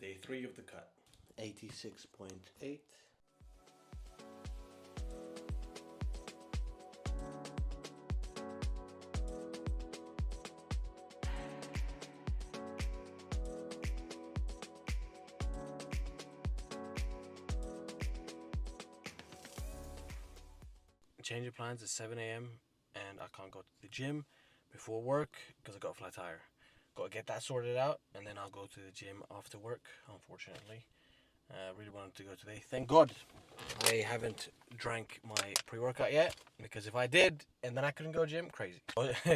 Day 3 of the cut. 86.8. Change of plans at 7 a.m. and I can't go to the gym before work because I got a flat tire. Got to get that sorted out and then I'll go to the gym after work, unfortunately. Really wanted to go today. Thank God I haven't drank my pre-workout yet, because if I did and then I couldn't go gym, crazy.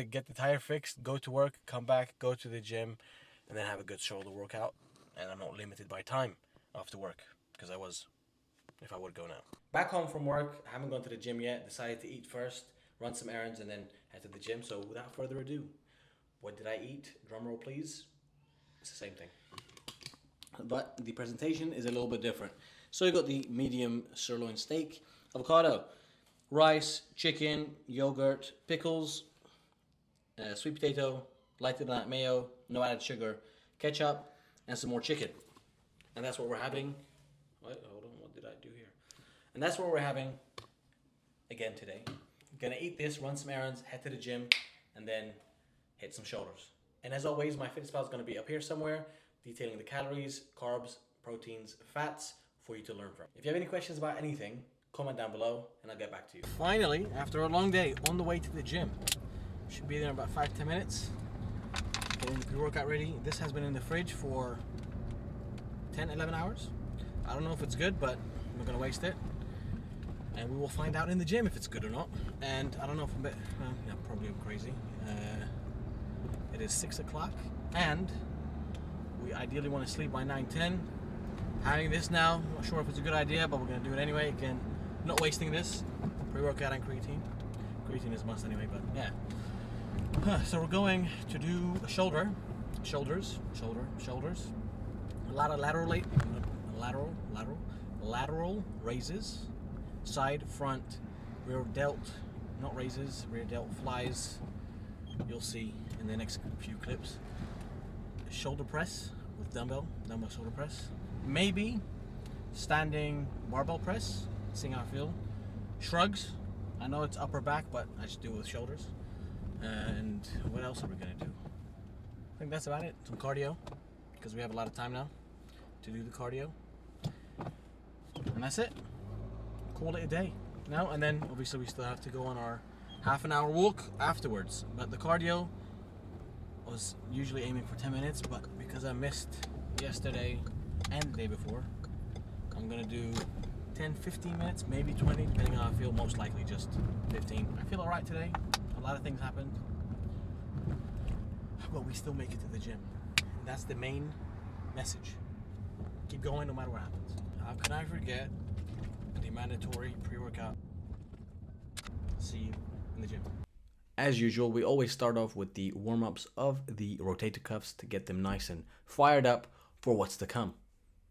Get the tire fixed, go to work, come back, go to the gym, and then have a good shoulder workout. And I'm not limited by time after work, because I was if I would go now. Back home from work, I haven't gone to the gym yet. Decided to eat first, run some errands, and then head to the gym. So without further ado, what did I eat? Drum roll, please. It's the same thing, but the presentation is a little bit different. So you got the medium sirloin steak, avocado, rice, chicken, yogurt, pickles, sweet potato, lighter than that mayo, no added sugar, ketchup, and some more chicken. And that's what we're having. Wait, hold on, what did I do here? And that's what we're having again today. Gonna eat this, run some errands, head to the gym, and then hit some shoulders. And as always, my FitnessPal is gonna be up here somewhere, detailing the calories, carbs, proteins, fats for you to learn from. If you have any questions about anything, comment down below and I'll get back to you. Finally, after a long day, on the way to the gym. Should be there in about 5-10 minutes. Getting the pre-workout ready. This has been in the fridge for 10-11 hours. I don't know if it's good, but I'm not gonna waste it. And we will find out in the gym if it's good or not. And I don't know if I'm probably crazy. It is 6 o'clock and we ideally want to sleep by 9-10. Having this now, not sure if it's a good idea, but we're gonna do it anyway. Again, not wasting this. Pre-workout and creatine. Creatine is a must anyway, but yeah. So we're going to do shoulders. A lot of lateral raises, side, front, rear delt, not raises, rear delt flies. You'll see in the next few clips. Shoulder press with dumbbell shoulder press. Maybe standing barbell press, seeing how I feel. Shrugs. I know it's upper back, but I just do it with shoulders. And what else are we gonna do? I think that's about it. Some cardio, because we have a lot of time now to do the cardio. And that's it. Call it a day. Now and then, obviously, we still have to go on our half-an-hour walk afterwards. But the cardio was usually aiming for 10 minutes, but because I missed yesterday and the day before, I'm gonna do 10-15 minutes, maybe 20, depending on how I feel. Most likely just 15. I feel alright today. A lot of things happened, but we still make it to the gym. And that's the main message. Keep going no matter what happens. How can I forget the mandatory pre-workout? See you in the gym. As usual, we always start off with the warm-ups of the rotator cuffs to get them nice and fired up for what's to come,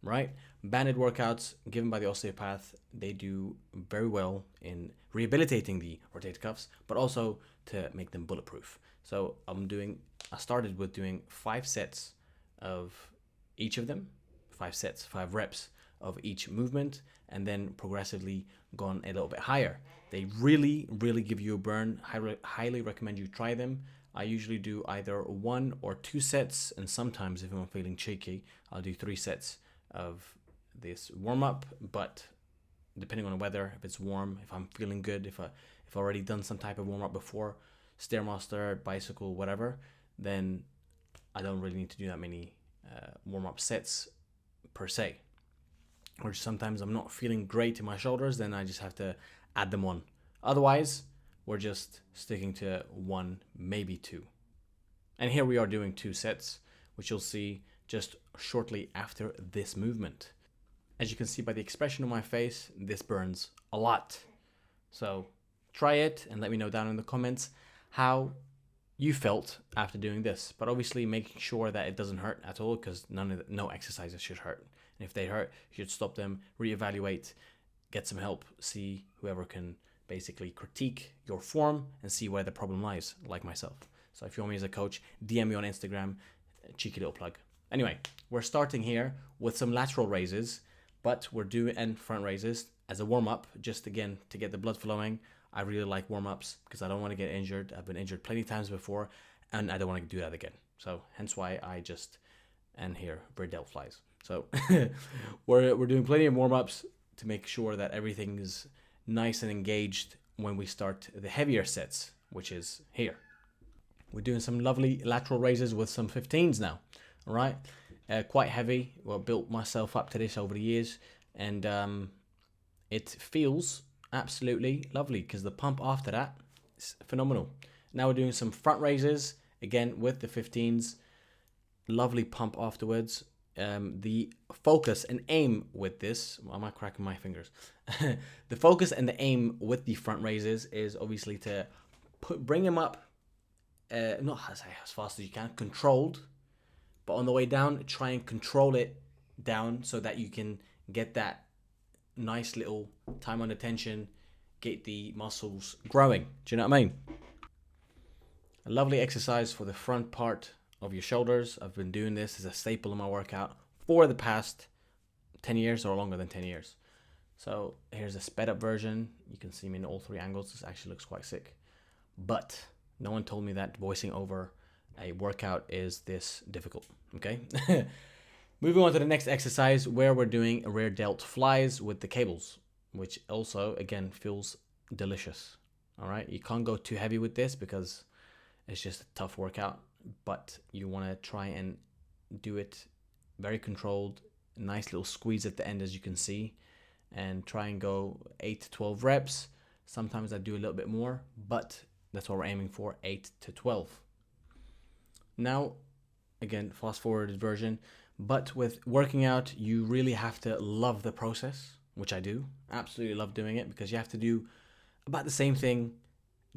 right? Banded workouts given by the osteopath, they do very well in rehabilitating the rotator cuffs, but also to make them bulletproof. So I started with doing 5 sets of each of them, 5 reps of each movement, and then progressively gone a little bit higher. They really, really give you a burn. Highly recommend you try them. I usually do either 1 or 2 sets, and sometimes if I'm feeling cheeky, I'll do 3 sets of this warm-up, but depending on the weather, if it's warm, if I'm feeling good, if I've already done some type of warm-up before, Stairmaster, bicycle, whatever, then I don't really need to do that many warm-up sets per se. Or sometimes I'm not feeling great in my shoulders, then I just have to add them on. Otherwise, we're just sticking to 1, maybe 2. And here we are doing 2 sets, which you'll see just shortly after this movement. As you can see by the expression on my face, this burns a lot. So try it and let me know down in the comments how you felt after doing this. But obviously making sure that it doesn't hurt at all, because no exercises should hurt. And if they hurt, you should stop them, reevaluate, get some help, see whoever can basically critique your form and see where the problem lies, like myself. So if you want me as a coach, DM me on Instagram, cheeky little plug. Anyway, we're starting here with some lateral raises, but we're doing and front raises as a warm-up, just again to get the blood flowing. I really like warm-ups because I don't want to get injured. I've been injured plenty of times before, and I don't want to do that again. So hence why I just and here bird delt flies. So we're doing plenty of warm-ups to make sure that everything is nice and engaged when we start the heavier sets, which is here. We're doing some lovely lateral raises with some 15s now. All right, quite heavy. Well, built myself up to this over the years, and it feels absolutely lovely because the pump after that is phenomenal. Now we're doing some front raises again with the 15s. Lovely pump afterwards. The focus and aim with this, well, am I cracking my fingers? The focus and the aim with the front raises is obviously to bring them up, not as fast as you can, controlled, but on the way down, try and control it down so that you can get that nice little time under tension, get the muscles growing. Do you know what I mean? A lovely exercise for the front part of your shoulders. I've been doing this as a staple in my workout for the past 10 years or longer than 10 years. So here's a sped up version. You can see me in all three angles. This actually looks quite sick. But no one told me that voicing over a workout is this difficult, okay? Moving on to the next exercise where we're doing rear delt flies with the cables, which also, again, feels delicious, all right? You can't go too heavy with this because it's just a tough workout, but you want to try and do it very controlled, nice little squeeze at the end, as you can see, and try and go 8 to 12 reps. Sometimes I do a little bit more, but that's what we're aiming for, 8 to 12. Now, again, fast forwarded version, but with working out, you really have to love the process, which I do. Absolutely love doing it because you have to do about the same thing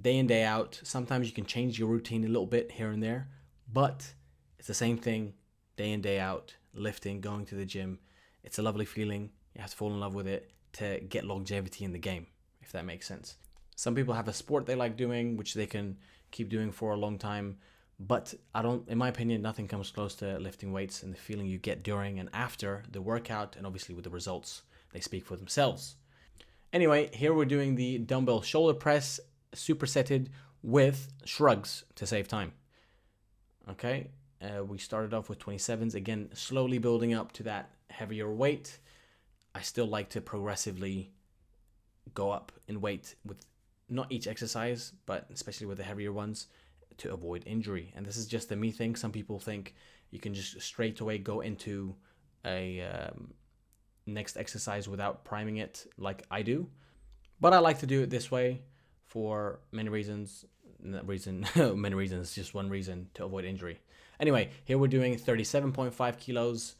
day in, day out. Sometimes you can change your routine a little bit here and there, but it's the same thing day in, day out, lifting, going to the gym. It's a lovely feeling. You have to fall in love with it to get longevity in the game, if that makes sense. Some people have a sport they like doing, which they can keep doing for a long time. But I don't, in my opinion, nothing comes close to lifting weights and the feeling you get during and after the workout, and obviously with the results, they speak for themselves. Anyway, here we're doing the dumbbell shoulder press supersetted with shrugs to save time. Okay, we started off with 27s, again, slowly building up to that heavier weight. I still like to progressively go up in weight with not each exercise, but especially with the heavier ones, to avoid injury. And this is just a me thing. Some people think you can just straight away go into a next exercise without priming it like I do. But I like to do it this way for many reasons. Many reasons, just one reason, to avoid injury. Anyway, here we're doing 37.5 kilos,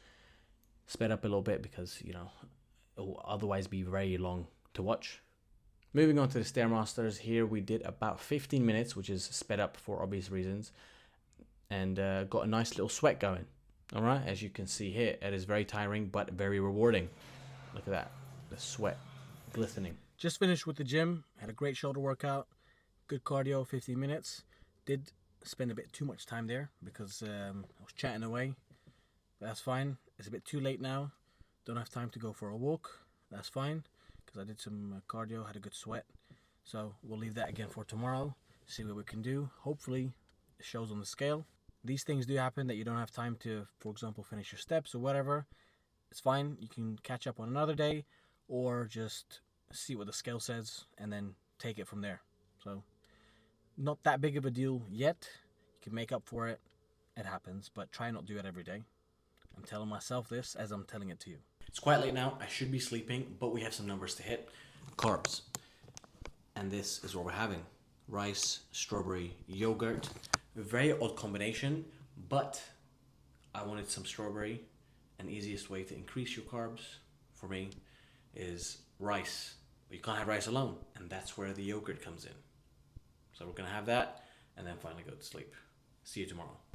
sped up a little bit because, you know, it will otherwise be very long to watch. Moving on to the Stairmasters, here we did about 15 minutes, which is sped up for obvious reasons, and got a nice little sweat going. All right, as you can see here, it is very tiring, but very rewarding. Look at that, the sweat glistening. Just finished with the gym, had a great shoulder workout, good cardio, 15 minutes. Did spend a bit too much time there because I was chatting away, but that's fine. It's a bit too late now, don't have time to go for a walk, that's fine. Because I did some cardio, had a good sweat. So we'll leave that again for tomorrow, see what we can do. Hopefully it shows on the scale. These things do happen that you don't have time to, for example, finish your steps or whatever. It's fine, you can catch up on another day or just see what the scale says and then take it from there. So not that big of a deal yet. You can make up for it. It happens, but try not to do it every day. I'm telling myself this as I'm telling it to you. It's quite late now. I should be sleeping, but we have some numbers to hit. Carbs. And this is what we're having. Rice, strawberry, yogurt. A very odd combination, but I wanted some strawberry. And easiest way to increase your carbs for me is rice. But you can't have rice alone, and that's where the yogurt comes in. So we're going to have that and then finally go to sleep. See you tomorrow.